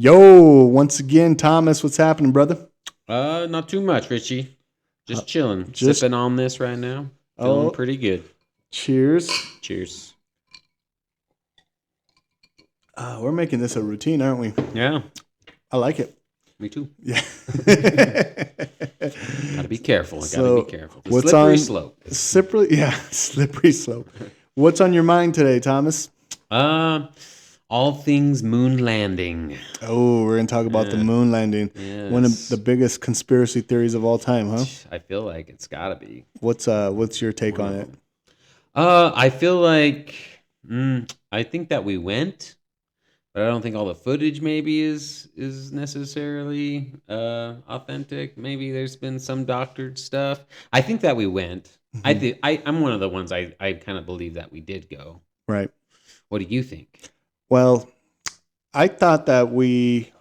Yo, once again, Thomas, what's happening, brother? Not too much, Richie. Just chilling, Just sipping on this right now. Feeling oh, pretty good. cheers. Cheers. We're making this a routine, aren't we? Yeah, I like it. me too. Yeah. Gotta be careful. I gotta be So, careful. The what's slippery on slope. slippery? Yeah, slippery slope. What's on your mind today, Thomas? Uh, all things moon landing. Oh, we're gonna talk about the Yeah. moon landing, one of the Yes. biggest conspiracy theories of all time, huh? I feel like it's gotta be What's your take one on of it? them. I feel like I think that we went, but I don't think all the footage maybe is necessarily authentic. Maybe there's been some doctored stuff. I think that we went. Mhm. I'm one of the ones I kind of believe that we did go. Right. What do you think? Well, I thought that we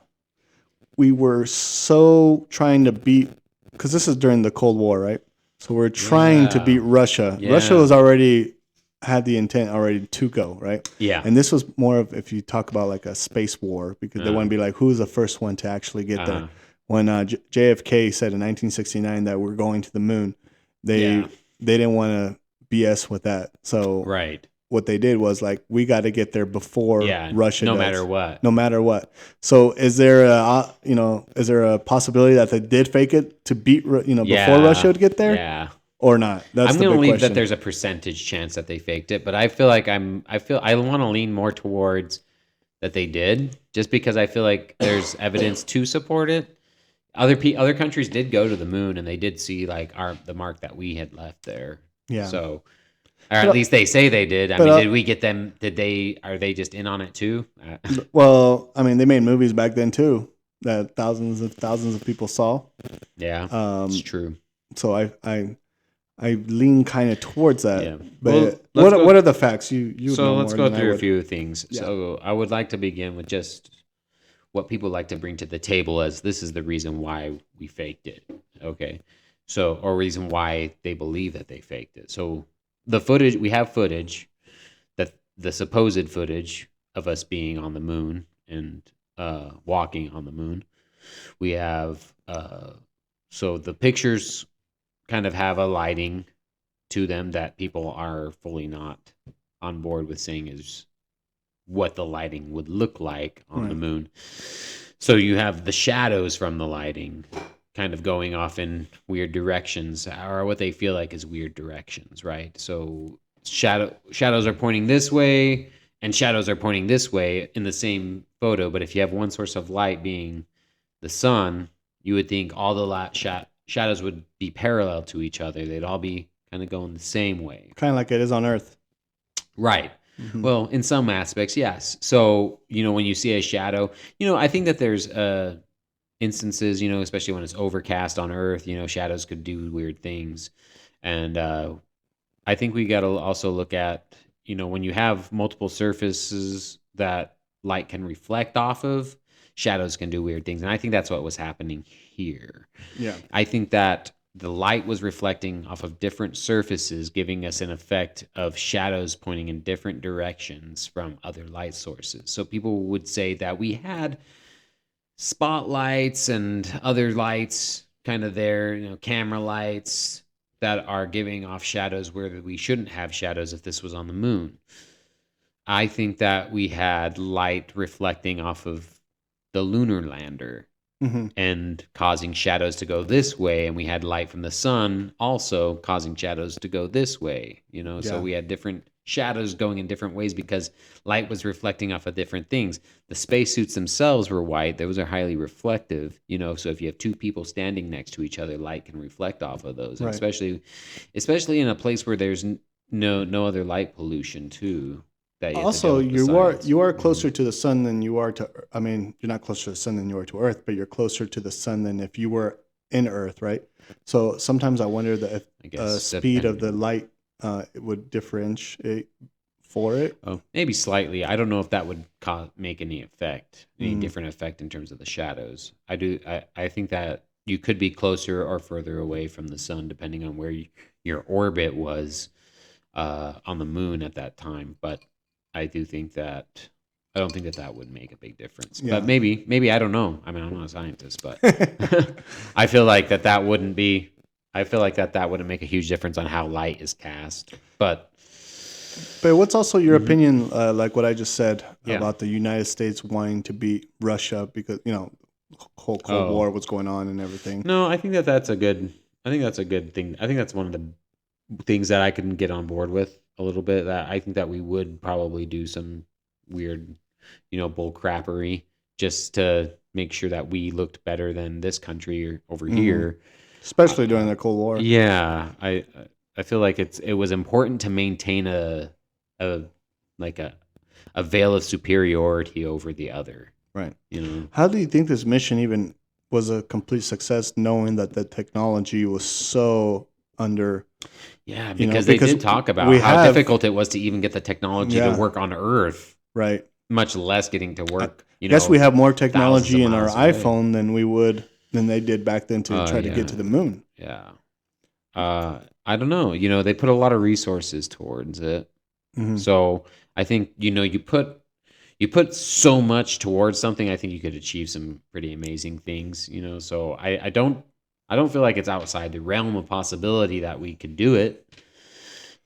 were so trying to beat because this is during the Cold War, right? So we're trying to beat Yeah. Russia. Russia Yeah. was already had the intent already to go, right? Yeah. And this was more of if you talk about like a space war because they want to be like who's the first one to actually get there. Uh-huh. When JFK said in 1969 that we're going to the moon, they Yeah. they didn't want to BS with that. So Right. what they did was like we got to get there before Yeah. Russia No does, matter what. no matter what. So is there a possibility that they did fake it to beat before Russia Yeah. would get there Yeah. or not? That's I'm the gonna big leave that question. there's a percentage chance that they faked it, but I feel like I want to lean more towards that they did, just because I feel like there's evidence to support it. Other countries did go to the moon and they did see like the mark that we had left there. Yeah, So, or at but least they say they did. I but mean, did we get them? Did they? Are they just in on it too? well, I mean, they made movies back then too that thousands of people saw. Yeah, it's Um, true. so I lean kind of towards that. Yeah. Well, But let's go. what are the facts? You would So know let's more go than I through a would. few things. Yeah. So I would like to begin with just what people like to bring to the table as this is the reason why we faked it. Okay. So, or reason why they believe that they faked it. So the footage, we have footage that the supposed footage of us being on the moon and walking on the moon. We have, so the pictures kind of have a lighting to them that people are fully not on board with saying is what the lighting would look like on the Right. moon. So you have the shadows from the lighting kind of going off in weird directions, or what they feel like is weird directions, right? So shadows are pointing this way and shadows are pointing this way in the same photo, but if you have one source of light being the sun, you would think all the shadows would be parallel to each other. They'd all be kind of going the same way. Kind of like it is on Earth. Right. Hmm. Well, in some aspects, yes. So, when you see a shadow, I think that there's instances, especially when it's overcast on Earth, shadows could do weird things. And I think we got to also look at, when you have multiple surfaces that light can reflect off of, shadows can do weird things. And I think that's what was happening here. Yeah. I think that the light was reflecting off of different surfaces, giving us an effect of shadows pointing in different directions from other light sources. So people would say that we had spotlights and other lights kind of there, camera lights that are giving off shadows where we shouldn't have shadows if this was on the moon. I think that we had light reflecting off of the lunar lander Hmm. and causing shadows to go this way, and we had light from the sun also causing shadows to go this way, so Yeah. we had different shadows going in different ways because light was reflecting off of different things. The spacesuits themselves were white. Those are highly reflective, so if you have two people standing next to each other, light can reflect off of those, and Right. especially in a place where there's no other light pollution too, that you have to deal Also, with besides. you are Mhm. closer to the sun than you are to. I mean, you're not closer to the sun than you are to Earth, but you're closer to the sun than if you were in Earth, right? So sometimes I wonder that if I guess speed of the depending. light it would differentiate for it. Oh, maybe slightly. I don't know if that would make any Mm, different effect in terms of the shadows. I think that you could be closer or further away from the sun depending on where your orbit was on the moon at that time. But I do think that I don't think that would make a big difference. Yeah. But maybe I don't know. I mean, I'm not a scientist, but I feel like that wouldn't be. I feel like that wouldn't make a huge difference on how light is cast. But what's also your opinion, like what I just said Yeah. about the United States wanting to beat Russia because whole Cold War, what's going on and everything? No, I think that's a good. I think that's a good thing. I think that's one of the things that I can get on board with a little bit. That I think that we would probably do some weird, bull crappery just to make sure that we looked better than this country over here. Especially during the Cold War. Yeah, I feel like it was important to maintain a like a veil of superiority over the other. Right. You How do you think this mission even was a complete success, knowing that the technology was so under? Yeah, because they did talk about how difficult it was to even get the technology to work on Earth. Right. Much less getting to work. I guess we have more technology in our away. iPhone than they did back then to try to get to the moon. Yeah. I don't know. They put a lot of resources towards it. Mm-hmm. So I think you put so much towards something. I think you could achieve some pretty amazing things. So I don't feel like it's outside the realm of possibility that we could do it.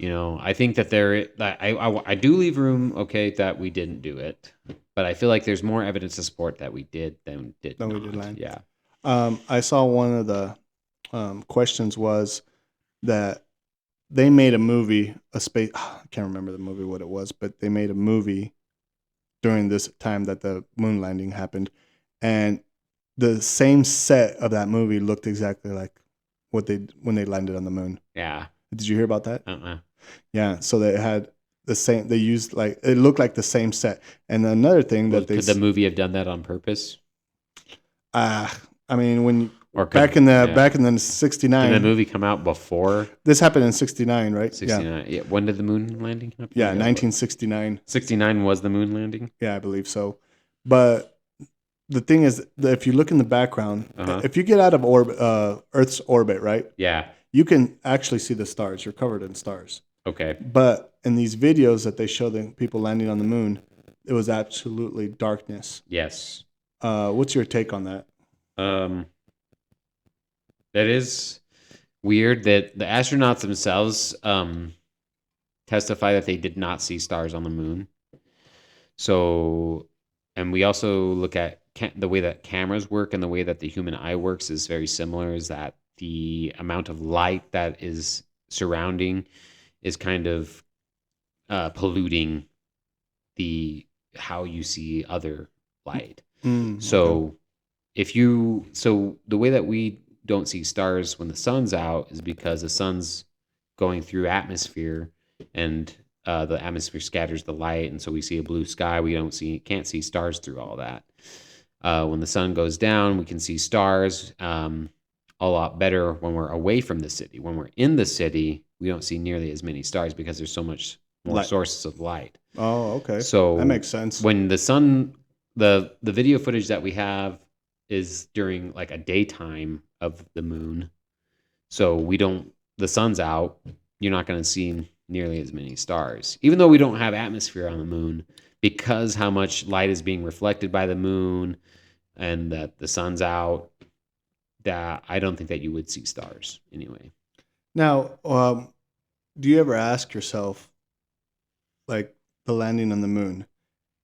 I think that I do leave room, that we didn't do it, but I feel like there's more evidence to support that we did than did not. We did land. Yeah. I saw one of the questions was that they made a movie, I can't remember the movie, what it was, but they made a movie during this time that the moon landing happened, and the same set of that movie looked exactly like when they landed on the moon. Yeah. Did you hear about that? Yeah. So they had the same. They used it looked like the same set. And another thing could the movie have done that on purpose? I mean, back in the 69. Did the movie come out before? This happened in 69, right? 69. Yeah. When did the moon landing happen? Yeah, 1969. 69 was the moon landing? Yeah, I believe so. But the thing is that if you look in the background, if you get out of Earth's orbit, right? Yeah. You can actually see the stars. You're covered in stars. Okay. But in these videos that they show the people landing on the moon, it was absolutely darkness. Yes. What's your take on that? That is weird that the astronauts themselves testify that they did not see stars on the moon. So, and we also look at the way that cameras work and the way that the human eye works is very similar, is that the amount of light that is surrounding is kind of polluting how you see other light. So the way that we don't see stars when the sun's out is because the sun's going through atmosphere, and the atmosphere scatters the light, and so we see a blue sky. We can't see stars through all that. When the sun goes down, we can see stars a lot better when we're away from the city. When we're in the city, we don't see nearly as many stars because there's so much more sources of light. Oh, okay. So that makes sense. When the sun, the video footage that we have is during like a daytime of the moon. So the sun's out, you're not going to see nearly as many stars. Even though we don't have atmosphere on the moon, because how much light is being reflected by the moon and that the sun's out, that I don't think that you would see stars anyway. Now, do you ever ask yourself, like the landing on the moon,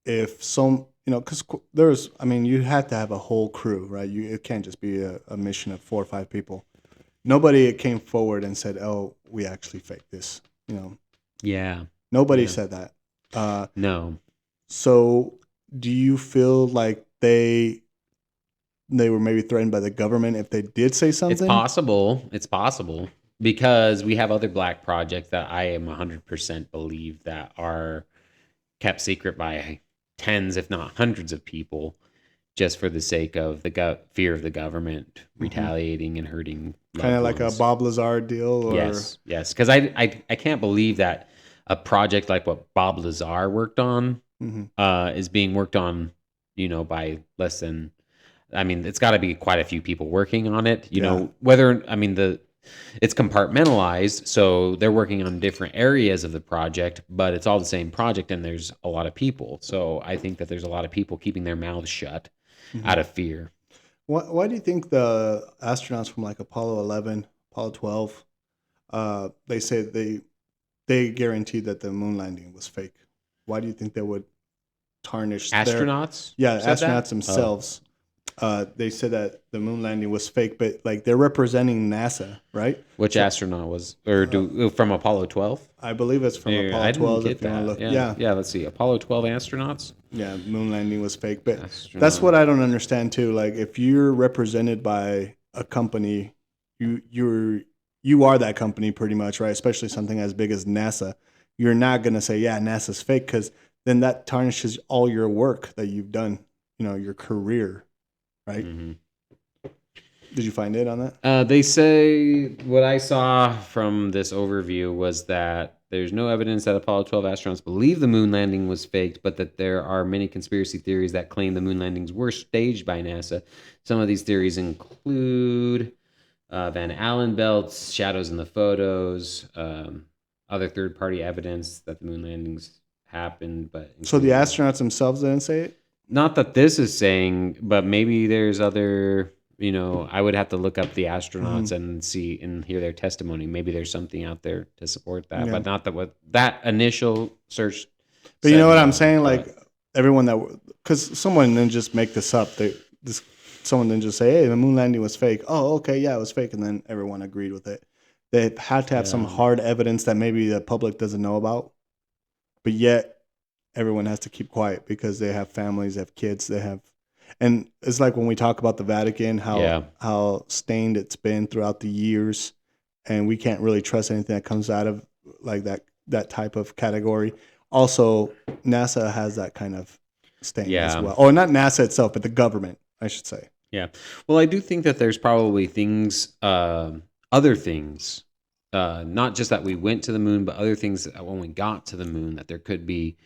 if because you have to have a whole crew, right? It can't just be a mission of 4 or 5 people. Nobody came forward and said, "Oh, we actually faked this." Yeah. Nobody said that. No. So, do you feel like they were maybe threatened by the government if they did say something? It's possible because we have other black projects that I am 100% believe that are kept secret by tens, if not hundreds of people, just for the sake of the fear of the government retaliating and hurting. Kind of like a Bob Lazar deal? Or... Yes. Because I can't believe that a project like what Bob Lazar worked on is being worked on, by less than... it's got to be quite a few people working on it. You know, it's compartmentalized, so they're working on different areas of the project, but it's all the same project, and there's a lot of people. So I think that there's a lot of people keeping their mouths shut Mhm. out of fear. Why do you think the astronauts from like Apollo 11, Apollo 12, they say they guaranteed that the moon landing was fake? Why do you think they would tarnish their, Astronauts yeah, said astronauts that? Oh, themselves? They said that the moon landing was fake, but like they're representing NASA, right? which So astronaut was, or from Apollo 12? I believe it's from Yeah, Apollo I didn't 12. If get you want to that. look, Yeah, yeah, yeah. Let's see, Apollo 12 astronauts. yeah, moon landing was fake. But that's what Astronaut. I don't understand too. Like if you're represented by a company, you are that company pretty much, right? Especially something as big as NASA. You're not gonna say, yeah, NASA's fake, because then that tarnishes all your work that you've done. Your career, right? Hmm. Did you find it on that? They say what I saw from this overview was that there's no evidence that Apollo 12 astronauts believe the moon landing was faked, but that there are many conspiracy theories that claim the moon landings were staged by NASA. Some of these theories include Van Allen belts, shadows in the photos, other third party evidence that the moon landings happened, but So the including astronauts themselves didn't say it. not that this is saying, but maybe there's other, I would have to look up the Hmm. astronauts and see and hear their testimony. Maybe there's something out there to support that, Yeah, but not that what that initial search but you know said what I'm no. saying? Like But everyone that, because someone didn't just make this up. This someone didn't just say, "Hey, the moon landing was fake." Oh, okay, yeah, it was fake, and then everyone agreed with it. They had to have some yeah, hard evidence that maybe the public doesn't know about, but yet everyone has to keep quiet because they have families, they have kids, they have, and it's like when we talk about the Vatican, how yeah, stained it's been throughout the years, and we can't really trust anything that comes out of like that type of category. Also, NASA has that kind of stain as yeah. well. Or not NASA itself, but the government, I should say. Yeah. Well, I do think that there's probably things, other things, not just that we went to the moon, but other things that when we got to the moon, that there could be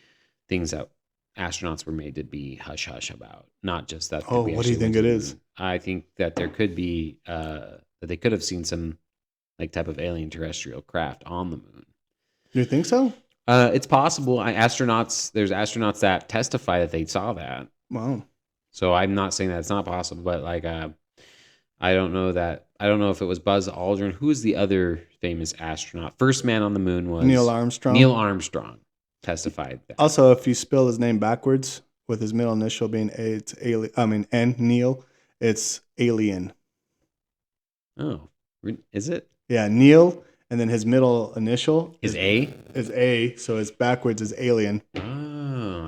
things that astronauts were made to be hush hush about, not just that Oh, we what do you actually went think to it the is? moon. I think that there could be, that they could have seen some like type of alien terrestrial craft on the moon. You think so? It's possible. There's astronauts that testify that they saw that. Wow. So I'm not saying that it's not possible, but like, I don't know that. I don't know if it was Buzz Aldrin. Who was the other famous astronaut? First man on the moon Neil was Armstrong. Neil Armstrong. Testified that. Also, if you spell his name backwards with his middle initial being A, it's alien. I mean, N, Neil, it's alien. Oh, is it? Yeah, Neil, and then his middle initial Is A? is A, so it's backwards is alien. Oh,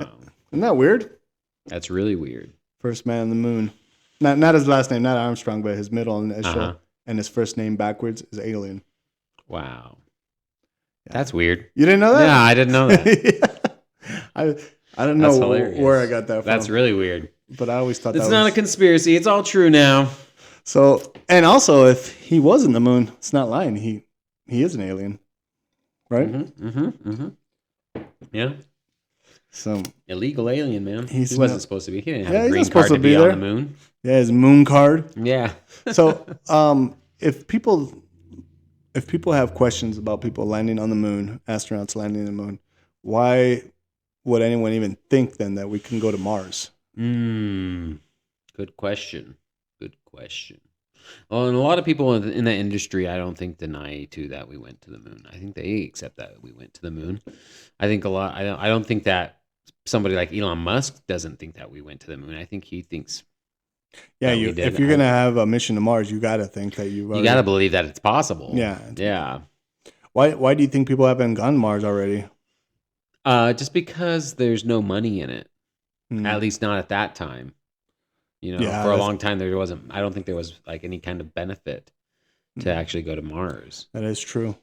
Isn't that weird? that's really weird. First man on the moon. Not his last name, not Armstrong, but his middle Uh huh. initial and his first name backwards is alien. Wow, Yeah, that's weird. you didn't know Yeah, that? I didn't know that. Yeah. I don't That's know where I hilarious. got that That's from, really weird. but I always thought that It's not a was conspiracy. It's all true now. so. And also, if he was in the moon, it's not lying. He is an alien, right? Mm-hmm. Mm-hmm. Mm-hmm. Yeah. So Illegal alien, man. he's He not. wasn't supposed to be. He didn't have Yeah, a he's not green supposed card to to be be on the there. moon. Yeah, his moon card. Yeah. So, if people have questions about people landing on the moon, astronauts landing on the moon, why would anyone even think then that we can go to Mars? Good question. Good question. Well, and a lot of people in that industry, I don't think deny too that we went to the moon. I think they accept that we went to the moon. I think a lot. I don't think that somebody like Elon Musk doesn't think that we went to the moon. I think he thinks Yeah, that we if did. you're gonna have a mission to Mars, you got to think that you've You got to already. believe that it's possible. Yeah. Yeah. Why do you think people haven't gone to Mars already? Just because there's no money in it, Hmm. at least not at that time. Yeah, For a long time there wasn't. I don't think there was like any kind of benefit to actually go to Mars. that is true.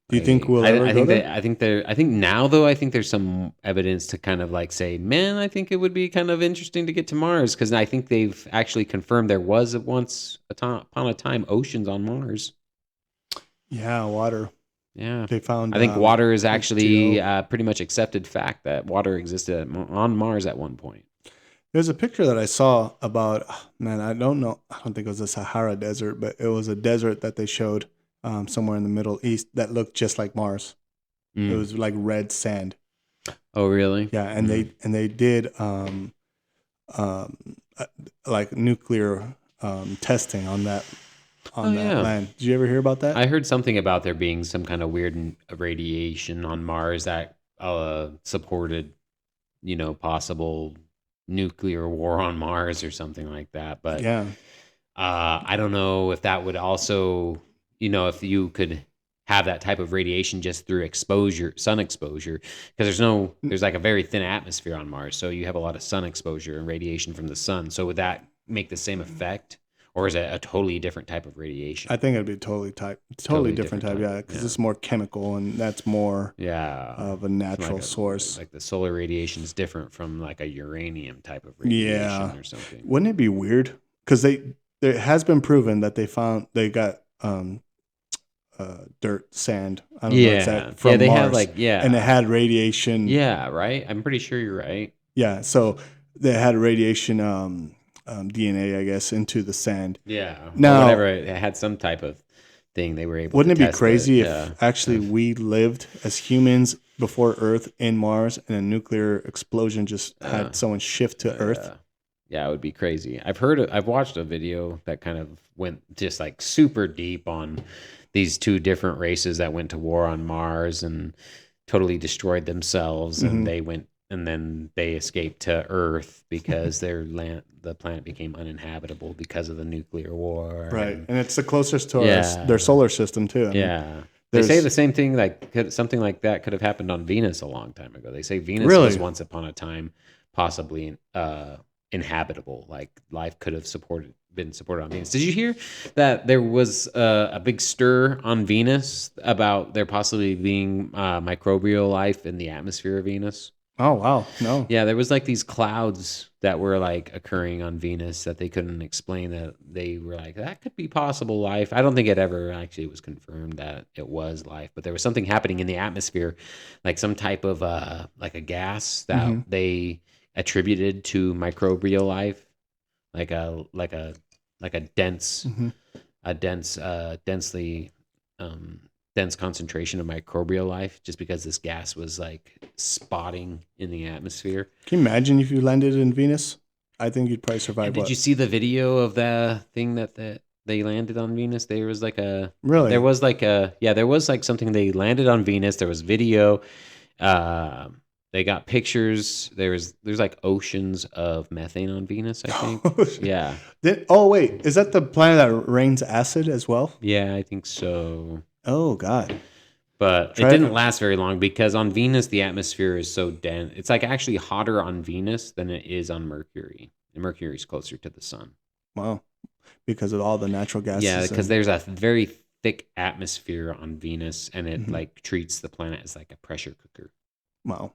Do you think we'll ever I go think there? that I think now though I think there's some evidence to kind of like say, man, I think it would be kind of interesting to get to Mars because I think they've actually confirmed there was upon a time oceans on Mars. Yeah, water. Yeah, They found I think water is actually H2O. pretty much accepted fact that water existed on Mars at one point. There's a picture that I saw about, man, I don't know. I don't think it was the Sahara Desert, but it was a desert that they showed. somewhere in the Middle East that looked just like Mars. It Mm. was like red sand. Oh, really? Yeah, and Mm. they did um, uh, like nuclear testing Oh, on that yeah. land. Did you ever hear about that? I heard something about there being some kind of weird radiation on Mars that supported, possible nuclear war on Mars or something like that. But Yeah. I don't know if that would also, if you could have that type of radiation just through exposure, sun exposure, because there's like a very thin atmosphere on Mars. So you have a lot of sun exposure and radiation from the sun. So would that make the same effect? Or is it a totally different type of I radiation? think it'd be totally Totally different different type. type. Yeah, because Yeah. it's more chemical and that's more Yeah. of a It's natural source. like the solar radiation is different from like a uranium type of Yeah. radiation or something. Wouldn't it be weird? Because there has been proven that they got dirt, sand. I don't know Yeah. exact Yeah, from they have Mars, like and it yeah. had radiation. Yeah, right? I'm pretty sure you're right. Yeah, so they had radiation DNA, I guess, into the sand. Yeah, or Now, whatever. It had some type of thing they were able to wouldn't it be test it. crazy if Yeah. actually Of, we lived as humans before Earth in Mars, and a nuclear explosion just uh, had someone shift to Earth? yeah. Yeah, it would be crazy. I've watched a video that kind of went just like super deep on these two different races that went to war on Mars and totally destroyed themselves, and Hmm. then they escaped to Earth because the planet became uninhabitable because of the nuclear war. Right, And and it's the closest to their yeah, solar system too. I mean, yeah. They say there's the same thing, like something like that could have happened on Venus a long time ago. They say Venus was really. once upon a time possibly inhabitable. Like life could have been supported on Venus. Did you hear that there was a big stir on Venus about there possibly being microbial life in the atmosphere of Venus? Oh wow, no. Yeah, there was like these clouds that were like occurring on Venus that they couldn't explain, that they were like that could be possible life. I don't think it ever actually was confirmed that it was life, but there was something happening in the atmosphere, like some type of like a gas that Hmm. they attributed to microbial life, like a dense Hmm. densely um, dense concentration of microbial life, just because this gas was like spotting in the atmosphere. Can you imagine if you landed in Venus? I think you'd probably Yeah, survive. did you What? see the video of the thing that they landed on Venus? Really? There was like something, they landed on Venus. There was video. Uh, they got pictures. There's like oceans of methane on Venus, I think. Yeah. Oh wait, is that the planet that rains acid as well? Yeah, I think so. Oh God. But it didn't Try. last very long because on Venus the atmosphere is so dense. It's like actually hotter on Venus than it is on Mercury. And Mercury's closer to the sun. Wow. Because of all the natural Yeah, gases because and. there's a very thick atmosphere on Venus, and it Mhm. like treats the planet as like a pressure cooker. Wow.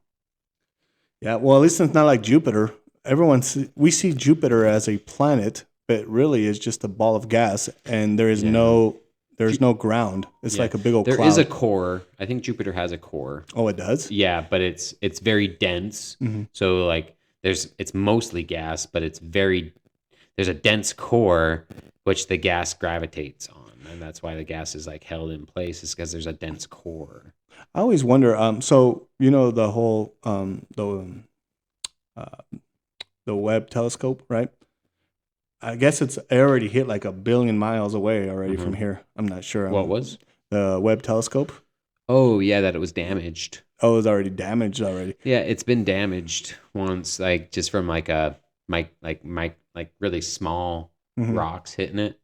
Yeah. Well, at least it's not like Jupiter. We see Jupiter as a planet, but really is just a ball of gas, and Yeah. there's no ground. It's Yeah. like a big old There is a cloud. core. I think Jupiter has a core. Oh, it does. Yeah, but it's very dense. Hmm. So like it's mostly gas, but there's a dense core which the gas gravitates on, and that's why the gas is like held in place, is because there's a dense core. I always wonder. So you know the whole uh, the Webb telescope, right? I guess it's already hit like 1 billion miles away already from Hmm. here. I'm not sure. What was? The Webb telescope. Oh yeah, that it was damaged. Oh, it's already damaged already. Yeah, it's been damaged once, like just from like a like really small Hmm. rocks hitting it.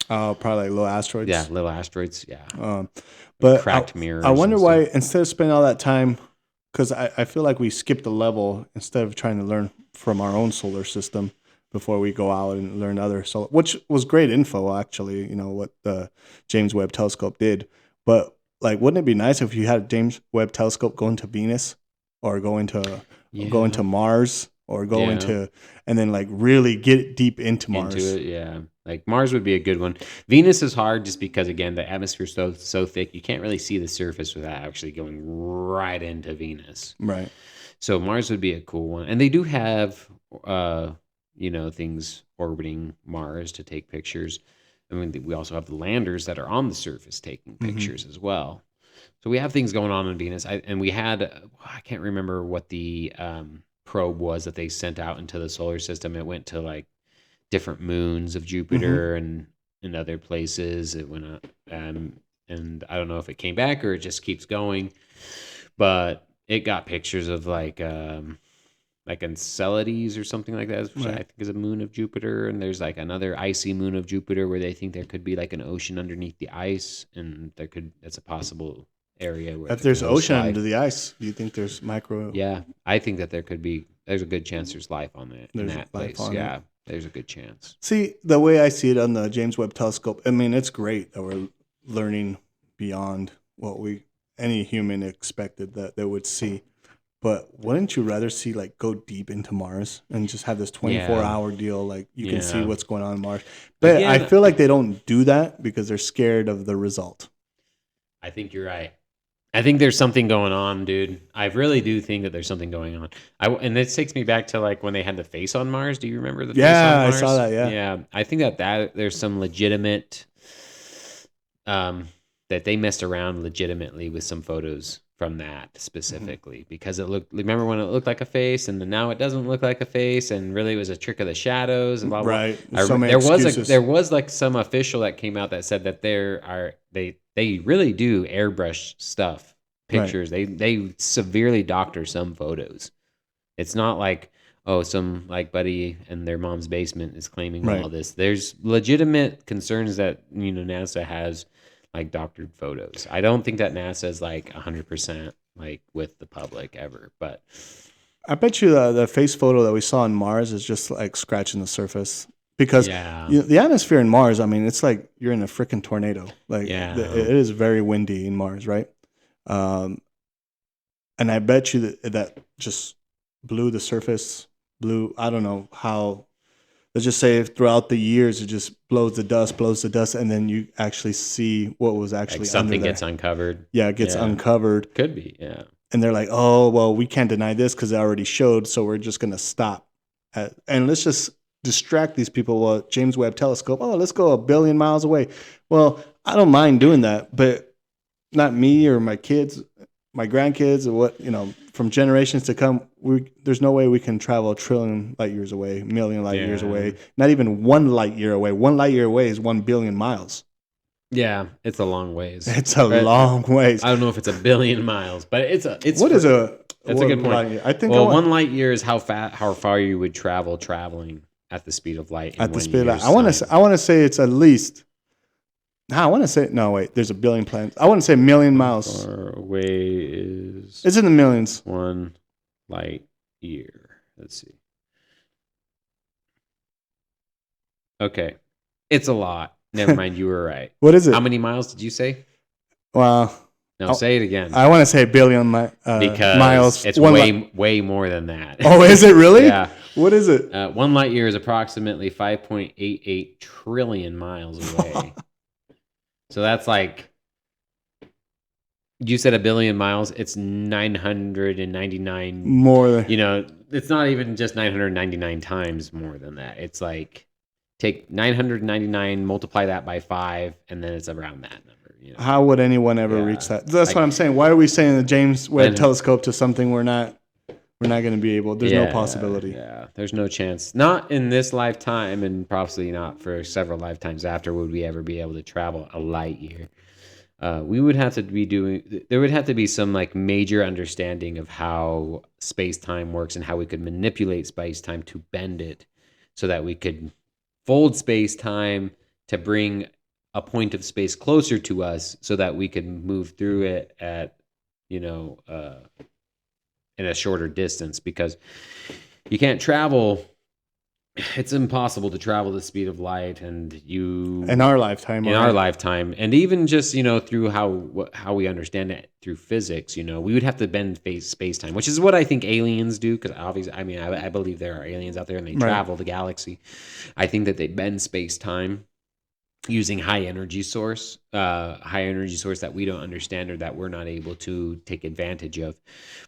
Oh, probably like little Yeah, asteroids. little asteroids. Yeah, Um, like but cracked I mirrors wonder and why stuff. instead of spending all that time, because I feel like we skipped a level instead of trying to learn from our own solar system before we go out and learn other solar, which was great info actually. You know what the James Webb Telescope did, but like, wouldn't it be nice if you had a James Webb Telescope going to Venus or going Yeah, to Mars or going yeah. to and then like really get deep into Into Mars? it, yeah. Like Mars would be a good one. Venus is hard just because again the atmosphere's so thick you can't really see the surface without actually going right into Venus. Right. So Mars would be a cool one, and they do have things orbiting Mars to take pictures. I mean, we also have the landers that are on the surface taking Hmm. pictures as well. So we have things going on Venus. And we had, I can't remember what the probe was that they sent out into the solar system. It went to like different moons of Hmm. Jupiter and other places. It went and I don't know if it came back or it just keeps going, but it got pictures of like Enceladus or something like that, which I Right. think is a moon of Jupiter. And there's like another icy moon of Jupiter where they think there could be like an ocean underneath the ice, and that's a possible area where If there could there's host ocean life. under the ice, do you think there's micro? Yeah, I think that there's a good chance there's life on that in There's that life place. on it. Yeah, there's a good chance. See, the way I see it on the James Webb Telescope, I mean, it's great that we're learning beyond what we any human expected that they would see. But wouldn't you rather see like go deep into Mars and just have this 24 Yeah, hour deal like you can see yeah. what's going on in Mars? But I Again, feel like they don't do that because they're scared of the result. I think you're right. I think there's something going on, dude. I really do think that there's something going on. And this takes me back to like when they had the face on Mars. Do you remember the face on Yeah, I saw Mars? that. Yeah. Yeah, I think that there's some legitimate um that they messed around legitimately with some photos from that Hmm. specifically because it looked. Remember when it looked like a face and then now it doesn't look like a face and really it was a trick of the shadows and blah blah. Right. I, There's so many there excuses. was like some official that came out that said that they really do airbrush stuff Right. pictures. They severely doctor some photos. It's not like, oh, some like buddy in their mom's basement is claiming Right. all this. There's legitimate concerns that NASA has like doctored photos. I don't think that NASA is like 100% like with the public ever, but I bet you the face photo that we saw on Mars is just like scratching the surface because yeah, the atmosphere in Mars. I mean, it's like you're in a freaking tornado. Like it yeah, is very windy in Mars, right? Um, and I bet you that just blew the surface. Blew. I don't know how. Let's just say throughout the years, it just blows the dust, and then you actually see what was like actually under something gets there. uncovered. Yeah, it gets Yeah, uncovered, could be. Yeah, and they're like, "Oh, well, we can't deny this because it already showed, so we're just gonna stop and let's just distract these people." Well, James Webb Telescope. Oh, let's go a billion miles away. Well, I don't mind doing that, but not me or my kids, my grandkids, or what from generations to come. There's no way we can travel a trillion light years away, million light years yeah, away, not even 1 light year away. 1 light year away is 1 billion miles. yeah. It's a long ways. It's a But long ways. I don't know if it's a billion miles, but it's What is for. a That's a good one point. light year? I think I Well, want 1 light year is how far you would travel traveling at the speed of light in at the one speed of light. year's time. I want to say it's at least. I want to say no. Wait, there's a billion planets. I want to say a million How miles. far away is It's in the millions. 1 light year? Let's see. Okay, it's a lot. Never mind, you were right. What is How it? many miles did you say? Well, No, I, say it again I want to say a billion because miles. it's One. way more than that. Oh, is it really? Yeah. What is it? 1 light year is approximately 5.88 trillion miles away. So that's like you said a billion miles. It's 999. More than It's not even just 999 times more than that. It's like take 999, multiply that by 5, and then it's around that number. how would anyone ever reach Yeah. that? That's what Like, I'm saying. Why are we saying the James Webb then, Telescope to something we're not going to be able? There's no yeah, possibility. yeah. There's no chance. Not in this lifetime, and probably not for several lifetimes after would we ever be able to travel a light year. We would have to be doing. There would have to be some like major understanding of how space time works and how we could manipulate space time to bend it, so that we could fold space time to bring a point of space closer to us, so that we could move through it at you know uh, in a shorter distance because you can't travel. It's impossible to travel the speed of light, and In our lifetime, in all our right. lifetime, and even just through how we understand it through physics. We would have to bend space time, which is what I think aliens do. Because obviously, I mean, I believe there are aliens out there and they Right. travel the galaxy. I think that they bend space time using high energy source that we don't understand or that we're not able to take advantage of.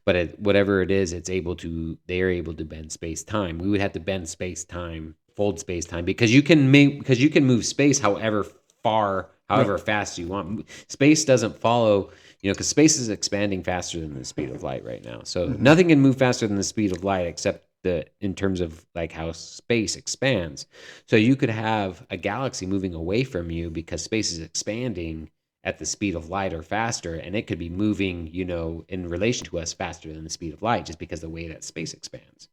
But whatever it is, they are able to bend space time. We would have to bend space time hold space time because you can move space however far, Right. however fast you want. Space doesn't follow, because space is expanding faster than the speed of light right now. So Hmm. nothing can move faster than the speed of light except in terms of like how space expands. So you could have a galaxy moving away from you because space is expanding at the speed of light or faster, and it could be moving, in relation to us faster than the speed of light just because of the way that space expands.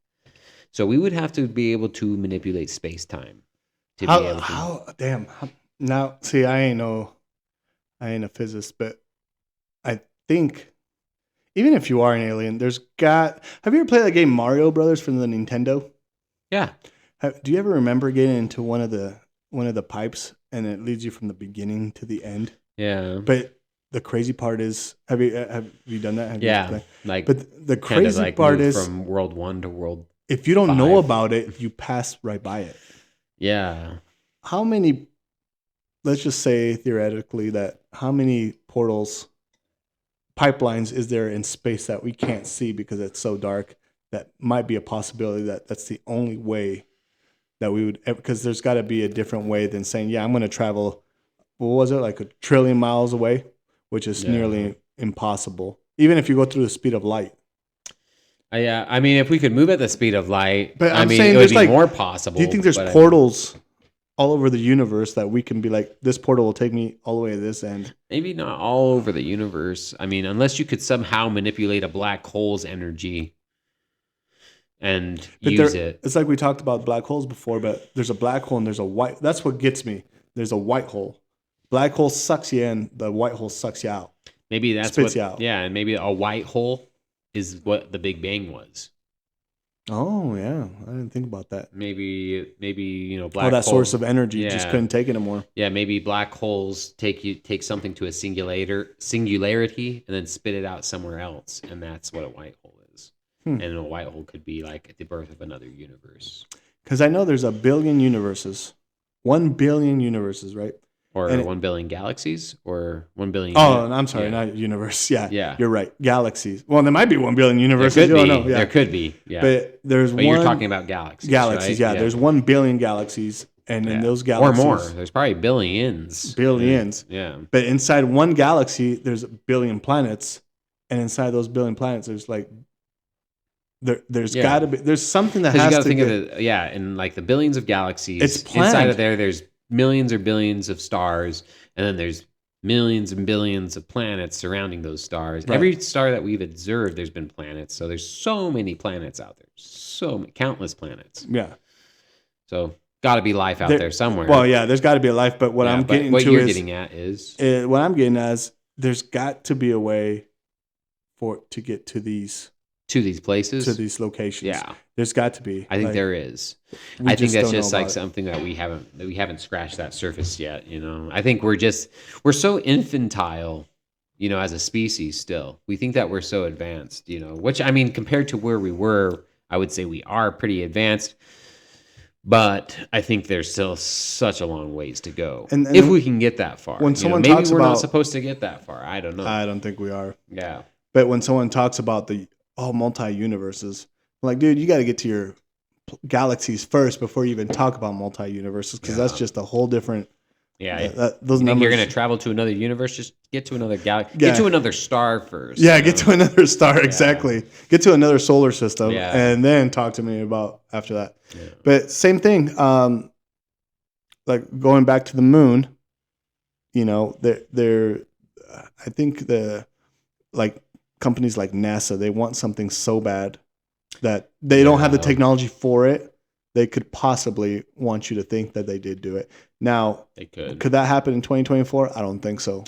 So we would have to be able to manipulate space time to be able to. Damn. Now, see, I ain't a physicist, but I think even if you are an alien, have you ever played that game Mario Brothers from the Nintendo? Yeah, Do you ever remember getting into one of the pipes and it leads you from the beginning to the end? yeah, But the crazy part is, have you done that? Have you yeah. played? Like But the kind of crazy like part move is, from world 1 to world if you don't know 5. about it, you pass right by it. Yeah. How many? Let's just say theoretically that how many pipelines is there in space that we can't see because it's so dark? That might be a possibility that that's the only way that we would, because there's got to be a different way than saying, yeah, I'm going to travel, what was it, like a trillion miles away, which is Yeah. nearly impossible, even if you go through the speed of light. Yeah. I mean, if we could move at the speed of light, But I I'm mean, it saying would there's be like, more do you think possible. there's But I mean, portals all over the universe that we can be like, this portal will take me all the way to this end? maybe not all over the universe. I mean, unless you could somehow manipulate a black hole's energy and But use it. it's like we talked about black holes before, but there's a black hole and there's a white. That's what gets me. There's a white hole. Black hole sucks you in. The white hole sucks you out, Maybe that's spits what, you out. yeah, and maybe a white hole is what the Big Bang was. Oh yeah, I didn't think about that. Maybe Oh, black that source hole. of energy just Yeah, couldn't take it anymore. yeah. Maybe black holes take something to a singularity and then spit it out somewhere else, and that's what a white hole is. Hmm. And a white hole could be like the birth of another universe, Because I know there's a billion universes, 1 billion universes, right? or And 1 billion galaxies, or 1 billion. oh, and I'm sorry, Yeah, not universe. Yeah, yeah. you're right. Galaxies. Well, there might be 1 billion There universes. could You don't be. know. There Yeah, could be. Yeah. but there's But you're one talking about galaxies, galaxies. right? Yeah, Yeah. there's 1 billion galaxies, and in Yeah. those Or more. galaxies, There's probably billions. billions. Yeah. But inside one galaxy, there's a billion planets, and inside those billion planets, there's like there's got Yeah. to be there's something that Because you has got to to think of get. it, yeah, in like the billions of It's galaxies. Inside of planned. there's millions or billions of stars, and then there's millions and billions of planets surrounding those stars. Right. Every star that we've observed, there's been planets. So there's so many planets out there, so many, countless planets. Yeah. So got to be life out there somewhere. Well, yeah, there's got to be a life, but what Yeah, I'm but getting what to you're is getting at is what I'm getting at is there's got to be a way for to get to these to these places. locations. Yeah. There's got to be. I think Like, there is. we I think just that's don't know just like about it. something that we haven't scratched that surface yet. I think we're so infantile, as a species. Still, we think that we're so advanced. Which I mean, compared to where we were, I would say we are pretty advanced. But I think there's still such a long ways to go And if we can get that far. when someone maybe talks we're not about- supposed to get that far. I don't know. I don't think we are. Yeah. But when someone talks about the multi universes, like, dude, you got to get to your galaxies first before you even talk about multi universes, because that's Yeah. just a whole different. Yeah. Those You think numbers. you're going to travel to another universe? Just get to another galaxy. Yeah. Get to another star first. Yeah, get to another star. Exactly. Get to another solar system, Yeah. and then talk to me about after that. Yeah. But same thing. Like going back to the moon. They're. I think like companies like NASA, they want something so bad that they don't have the Yeah. technology for it. They could possibly want you to think that they did do it. Now, They could. could that happen in 2024? I don't think so.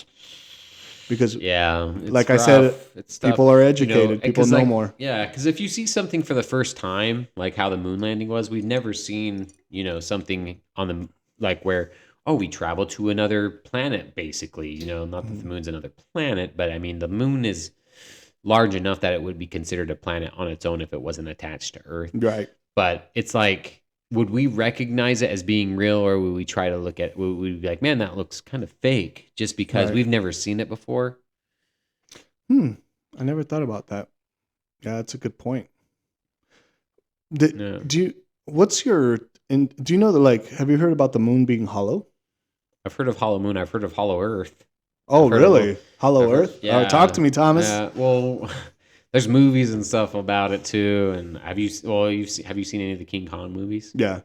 Because Yeah. It's like I said, rough. It's tough. people are educated. People 'cause, know like, more. Yeah, because if you see something for the first time, like how the moon landing was, we've never seen, something on the like where we travel to another planet, basically. Not that the moon's another planet, but I mean the moon is large enough that it would be considered a planet on its own if it wasn't attached to Earth. Right. But it's like, would we recognize it as being real, or would we try to would we be like, man, that looks kind of fake, just because Right. we've never seen it before? I never thought about that. Yeah, that's a good point. Yeah. What's your And do you know that, like, have you heard about the moon being hollow? I've heard of Hollow Moon. I've heard of Hollow Earth. Oh, I've heard of both. really? Hollow I've heard, Earth? Talk yeah, to me, Thomas. yeah. Well, there's movies and stuff about it too. And have you seen any of the King Kong movies? Yeah.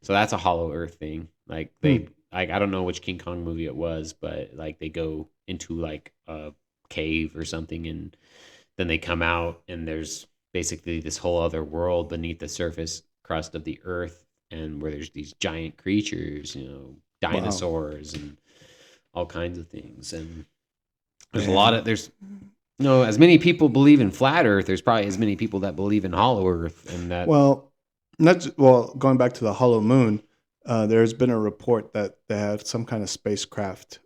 So that's a Hollow Earth thing. Like Hmm. I don't know which King Kong movie it was, but like they go into like a cave or something, and then they come out, and there's basically this whole other world beneath the surface crust of the Earth, and where there's these giant creatures, Wow. dinosaurs and all kinds of things. And Man. there's as many people believe in flat Earth. There's probably as many people that believe in Hollow Earth, and that Well, going back to the hollow moon, there's been a report that they had some kind of spacecraft.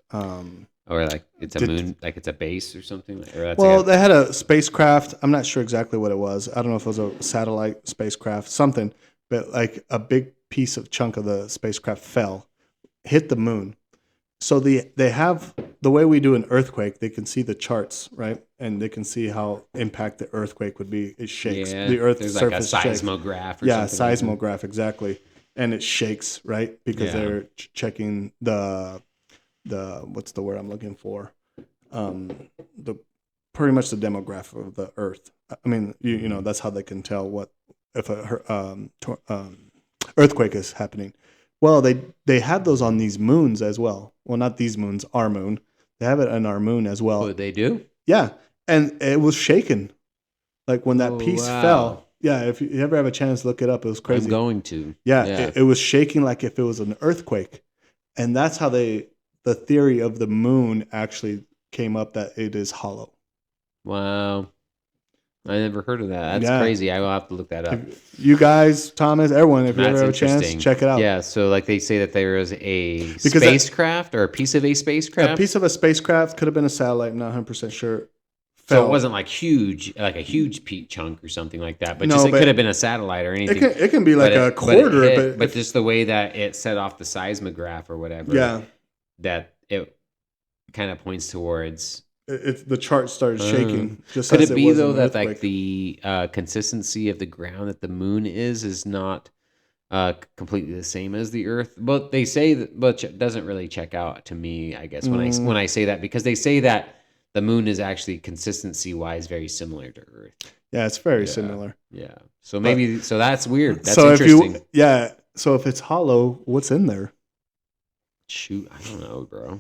or like it's a Did, moon, like it's a base or something, or that's like well, a they had a spacecraft. I'm not sure exactly what it was. I don't know if it was a satellite spacecraft, something, but like a big piece of chunk of the spacecraft fell, hit the moon. So they have the way we do an earthquake. They can see the charts, right, and they can see how impact the earthquake would be. It shakes. yeah. The Earth's There's like a surface shakes. seismograph or Yeah, something like that. seismograph exactly, and it shakes, right, because Yeah. they're checking the what's the word I'm looking for? The pretty much the demographic of the Earth. I mean, you know Mhm. that's how they can tell what if earthquake is happening. Well, they have those on these moons as well. Well, not these moons, our moon. They have it on our moon as Oh, well. they do? Yeah, and it was shaken. Like when that Oh, piece wow. fell. Yeah, if you ever have a chance, look it up. It was I'm crazy. going to. Yeah, Yeah. it was shaking like if it was an earthquake, and that's how the theory of the moon actually came up that it is hollow. Wow. I never heard of that. That's Yeah, crazy. I will have to look that up. if you guys, Thomas, everyone, if you ever That's have a chance, interesting. check it out Yeah, so like they say that there is a because that spacecraft or a piece of a a spacecraft. piece of a spacecraft could have been a satellite. I'm not 100% sure. So it Fell. wasn't like huge, like a huge peat chunk or something like that, but just No, it could have but been a satellite or it anything. can be But like a it quarter. hit, But but if just the way that it set off the seismograph or whatever, yeah, that it kind of points towards. the chart started Uh, shaking just could as it it be was though an that like earthquake. the consistency of the ground that the moon is not completely the same as the Earth? But they say that, but it doesn't really check out to me, I guess, when Mm, I say that, because they say that the moon is actually consistency wise very similar to Earth. yeah, it's very Yeah, similar. yeah. So But maybe that's weird. That's so if you interesting. yeah, so if it's hollow, what's in there? Shoot, I don't know, bro.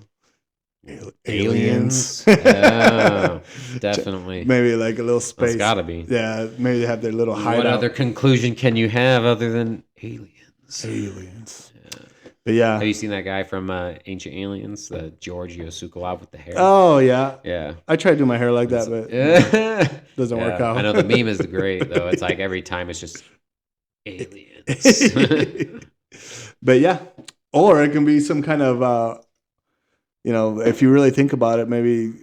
Aliens. Aliens? Yeah, definitely. Maybe like a little That's space. got to be. Yeah, maybe they have their little What other hideout. conclusion can you have other than aliens? Aliens. Yeah. But yeah. Have you seen that guy from Ancient Aliens, the Giorgio Sukalov with the hair? Oh yeah. Yeah. I try to do my hair like It's, that, but yeah. doesn't work I out. know the meme is great though. It's like every time it's just aliens. But yeah, or it can be some kind of if you really think about it, maybe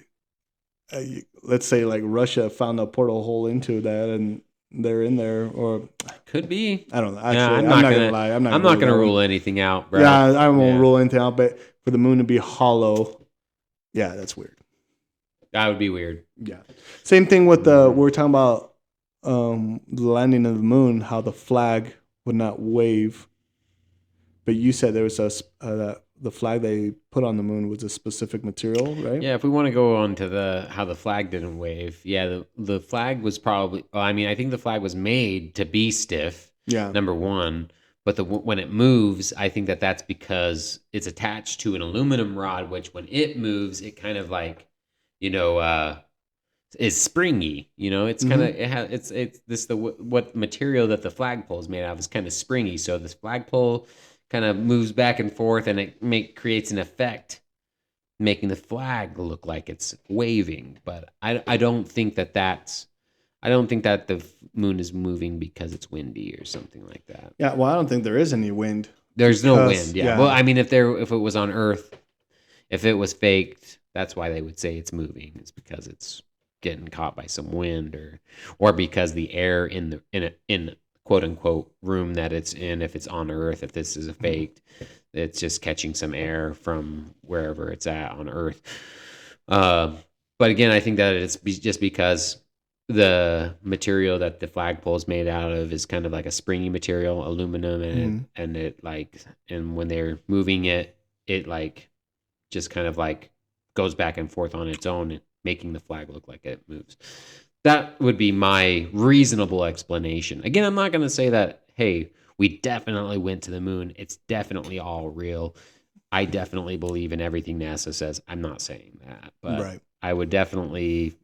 let's say like Russia found a portal hole into that and they're in there, or Could be. I don't know. Yeah, Actually, I'm not gonna lie. I'm not I'm gonna not rule gonna that one. rule anything out, Yeah, bro. I won't Yeah. rule anything out. But for the moon to be hollow, yeah, that's weird. That would be weird. Yeah. Same thing with the we're talking about the landing of the moon, how the flag would not wave. But you said there was that the flag they put on the moon was a specific material, right? Yeah, if we want to go on to the how the flag didn't wave, yeah, the flag was probably. Well, I mean, I think the flag was made to be stiff. Yeah. Number one, but when it moves, I think that's because it's attached to an aluminum rod, which when it moves, it kind of like, you know, is springy. You know, it's kind of Mm-hmm. it has it's this the what material that the flagpole is made out of is kind of springy. So this flagpole kind of moves back and forth, and it creates an effect making the flag look like it's waving. But I don't think I don't think that the moon is moving because it's windy or something like that. Yeah. Well, I don't think there is any wind There's no because wind, yeah. Well, yeah. I mean, if it was on Earth, if it was faked, that's why they would say it's moving. It's because it's getting caught by some wind, or because the air in quote unquote room that it's in, if it's on Earth, if this is a faked, it's just catching some air from wherever it's at on Earth. Uh, but again, I think that it's just because the material that the flagpole is made out of is kind of like a springy material, aluminum, Mm. and it like, and when they're moving it, it like just kind of like goes back and forth on its own, making the flag look like it moves. That would be my reasonable explanation. Again, I'm not going to say that, hey, we definitely went to the moon. It's definitely all real. I definitely believe in everything NASA says. I'm not saying that, but Right. I would definitely,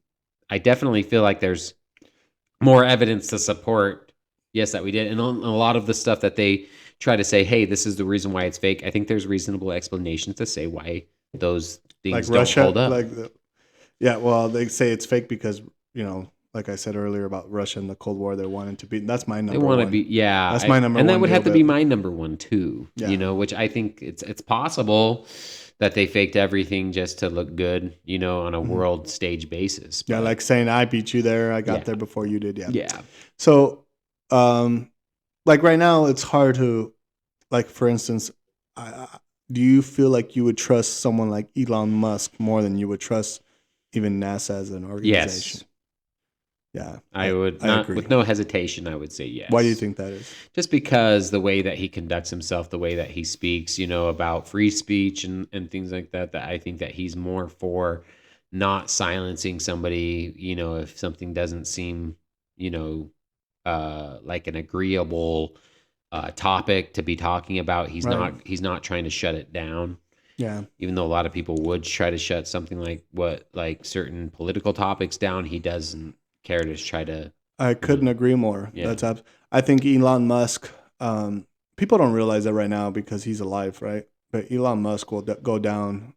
I definitely feel like there's more evidence to support, yes, that we did. And on a lot of the stuff that they try to say, hey, this is the reason why it's fake, I think there's reasonable explanations to say why those Like things don't Russia, hold up. like yeah. Well, they say it's fake because like I said earlier about Russia and the Cold War, they're wanting to be. That's my They number want to one. be, yeah, That's my number and that one would deal. have to be But my number one too. yeah, Which I think it's possible that they faked everything just to look good, on a mhm. world stage basis. Yeah, But like saying I beat you there. I got yeah, there before you did. Yeah. yeah, So, um, like right now, it's hard to, like for instance, do you feel like you would trust someone like Elon Musk more than you would trust even NASA as an organization? yes, Yeah, I would I not, agree. with no hesitation, I would say Why do you yes. think that is? Just because the way that he conducts himself, the way that he speaks, about free speech and things like that, that I think that he's more for not silencing somebody, if something doesn't seem, you know, like an agreeable topic to be talking about. Right. He's not trying to shut it down. Yeah. Even though a lot of people would try to shut something like certain political topics down, he doesn't care to try to, I you know, couldn't agree more. yeah. I think Elon Musk. People don't realize that right now because he's alive, right? But Elon Musk will go down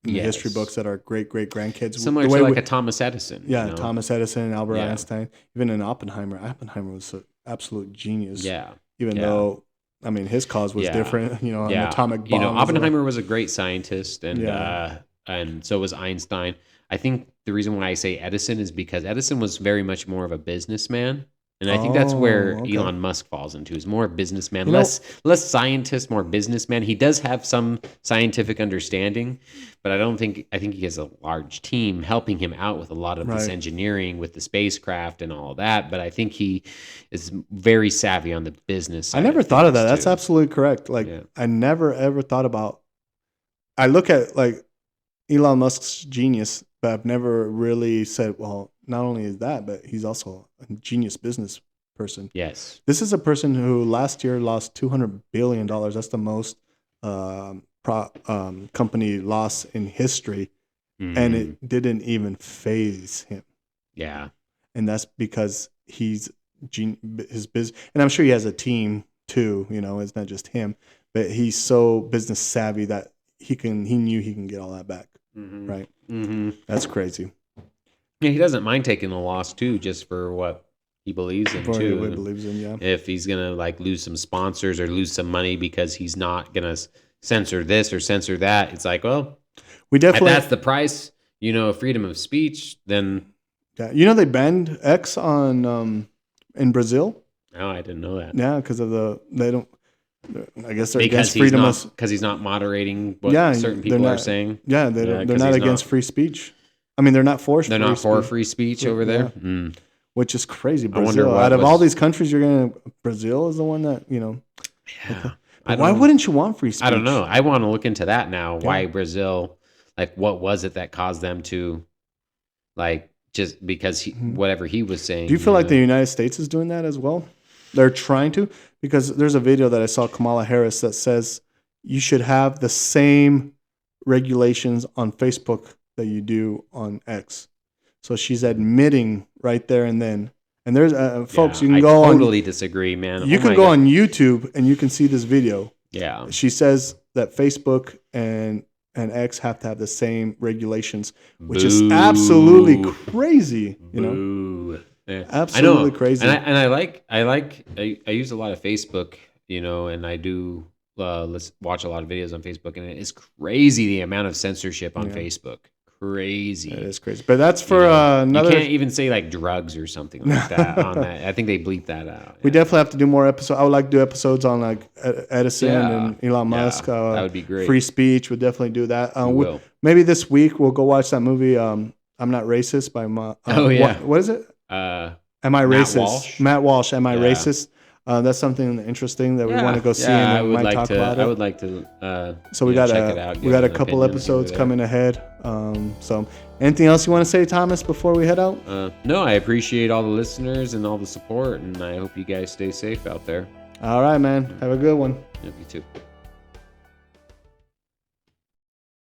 in the history books Yes. that our great great grandkids. Similar The to way like we, a Thomas Edison, yeah, Thomas Edison and Albert Yeah. Einstein, even in Oppenheimer. Oppenheimer was an absolute genius, Yeah. even Yeah. though I mean his cause was Yeah. different. An Yeah. atomic bomb is a Oppenheimer was a great scientist, yeah. and so was Einstein. I think the reason why I say Edison is because Edison was very much more of a businessman. And I think that's where Oh, okay. Elon Musk falls into, is more a businessman, You know, less scientist, more businessman. He does have some scientific understanding, but I think he has a large team helping him out with a lot of this right. engineering with the spacecraft and all of that. But I think he is very savvy on the business I side never of thought of things that. That's too. absolutely correct. Like Yeah. I never ever thought about. I look at like Elon Musk's genius, but I've never really said, well, not only is that, but he's also a genius business person. Yes. This is a person who last year lost $200 billion. That's the most company loss in history, and Mm, it didn't even phase him. yeah. And that's because he's his business, and I'm sure he has a team too. It's not just him, but he's so business savvy that he knew he can get all that back. Mm-hmm. Right? Mm-hmm. That's crazy. Yeah, he doesn't mind taking the loss too, just for what he believes in For what he too. believes in, yeah. If he's gonna like lose some sponsors or lose some money because he's not gonna censor this or censor that, it's like, well, We if that's definitely, the price, of freedom of speech, then yeah. They banned X on in Brazil. oh, I didn't know that. Yeah, because of they don't. I guess they're Because against freedom of. he's not moderating what Yeah, certain they're people are not. saying. Yeah, Yeah, they're because not he's against not. free speech. I mean, they're not forced They're free not for speech. free speech over there. Yeah, Mm. which is crazy. I wonder Brazil, out what of all was. these countries, Brazil is the one that Like Yeah, but I why don't. wouldn't you want free I don't know. speech? I want to look into that now. Yeah. Why Brazil? Like, what was it that caused them to like just because Mhm. whatever he was Do you saying? feel like the United States is doing that as well? They're trying to, because there's a video that I saw Kamala Harris that says you should have the same regulations on Facebook that you do on X. So she's admitting right there and then. And there's folks, Yeah, you can I go on totally disagree, man. you Oh can my go god. on YouTube and you can see this video. Yeah. She says that Facebook and X have to have the same regulations, which is absolutely Boo. crazy. Boo. Yeah, I Absolutely know, crazy. I use a lot of Facebook, and I do watch a lot of videos on Facebook, and it is crazy the amount of censorship on Yeah, Facebook. it Crazy. is crazy. But that's for You another. can't even say like drugs or something like that on that. I think they bleep that out. We Yeah. definitely have to do more episodes. I would like to do episodes on like Edison Yeah. and Elon Yeah. Musk. That would be great. Free speech. We'll definitely do that. We will. Maybe this week we'll go watch that movie. I'm Not Racist by Oh yeah. what is it? Am I Matt racist? Walsh. Matt Walsh. Am I Yeah. racist? That's something interesting that we want to go see, and then we might talk about it. I would like to. So we got check it out. we got a couple episodes coming ahead. So anything else you want to say, Thomas, before we head out? No, I appreciate all the listeners and all the support, and I hope you guys stay safe out there. All right, man. Have a good one. Yep, you too.